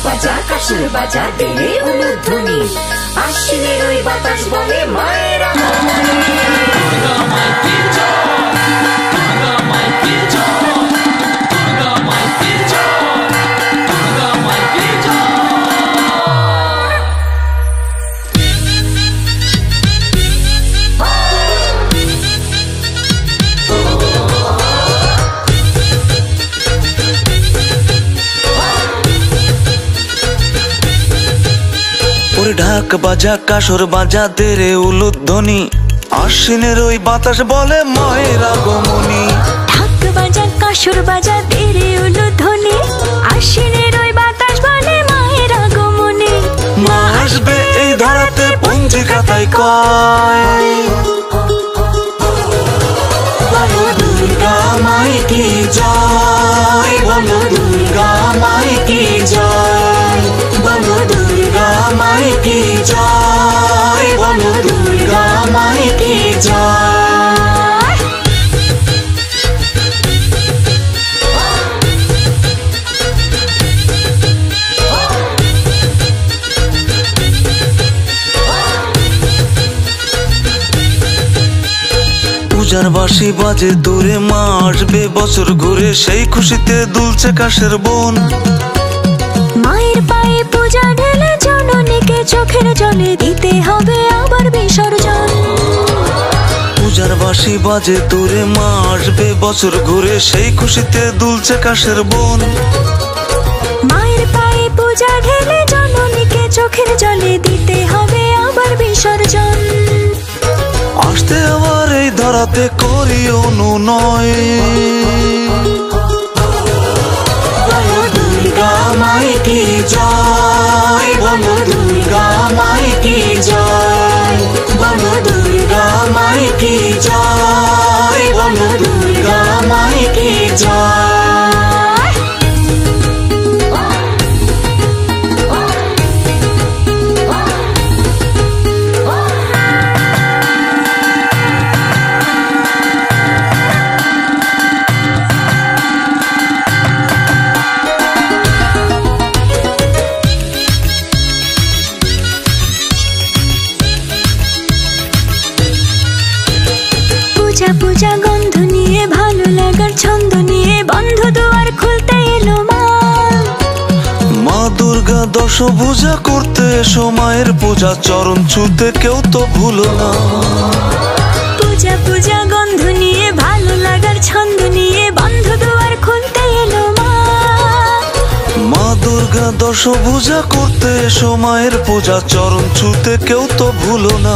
বাজা কাসুর বাজা দেরে উলুধ্বনি আশ্বিনের ওই বাতাস বলে মায়ের ঢাক বাজা কাসর বাজা দেরে উলুধ্বনি আশ্বিনের ওই বাতাস বলে মায়ের আগমনী। ঢাক বাজা কাসর বাজা দেরে উলুধ্বনি আশ্বিনের ওই বাতাস বলে মায়ের আগমনী। মা আসবে এই ধরাতে পঞ্জিকাতায় কয় বলো দুর্গা মাই কি জয়, বলো দুর্গা মাই কি জয়, বলো দুর্গা মাই কি জয়, বলো দুর্গা মাই কি জয়। পূজার বাঁশি বাজে দূরে মা আসবে বছর ঘুরে সেই খুশিতে দুলছে কাশের বন। মায়ের পায়ে পূজা ঢেলে জননীকে চোখের জলে দিতে হবে আবার বিসর্জন। পূজার বাঁশি বাজে দূরে মা আসবে বছর ঘুরে সেই খুশিতে দুলছে কাশের বন। মায়ের পায়ে পূজা ঢেলে জননীকে চোখের জলে দিতে হবে আবার বিসর্জন। আসতে আবার এই ধরাতে করি অনুনয় বলো দুর্গা মাই কি জয়, বলো দুর্গা মাই কি জয়, বলো দুর্গা মাই কি জয়, বলো দুর্গা মাই কি জয়। পূজা পূজা গন্ধ নিয়ে ভালো লাগার ছন্দ নিয়ে বন্ধ দুয়ার খুলতে এলো মা। মা দুর্গা দশভুজা করতে এসো মায়ের পূজা চরণ ছুতে কেউ তো ভুলো না। পূজা পূজা গন্ধ নিয়ে ভালো লাগার ছন্দ নিয়ে বন্ধ দুয়ার খুলতে এলো মা। মা দুর্গা দশভুজা করতে এসো মায়ের পূজা চরণ ছুতে কেউ তো ভুলো না।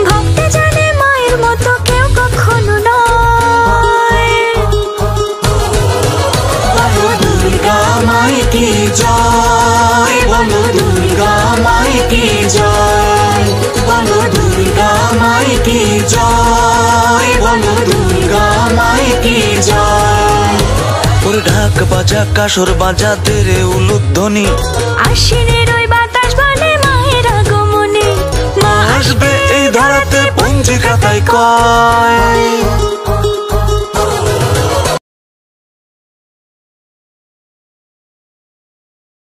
ভক্তে জানে মায়ের মতো কেউ কখনো নয়। বলো দুর্গা মাই কি জয়, বলো দুর্গা মাই কি জয়, বলো দুর্গা মাই কি জয়, বলো দুর্গা মাই কি জয়। ওরে ঢাক বাজা কাসর বাজা দেরে উলুধ্বনি আশ্বিনের ওই বাতাস বলে মায়ের আগমনী। মা আসবে এই ধরাতে পঞ্জিকাতায় কয়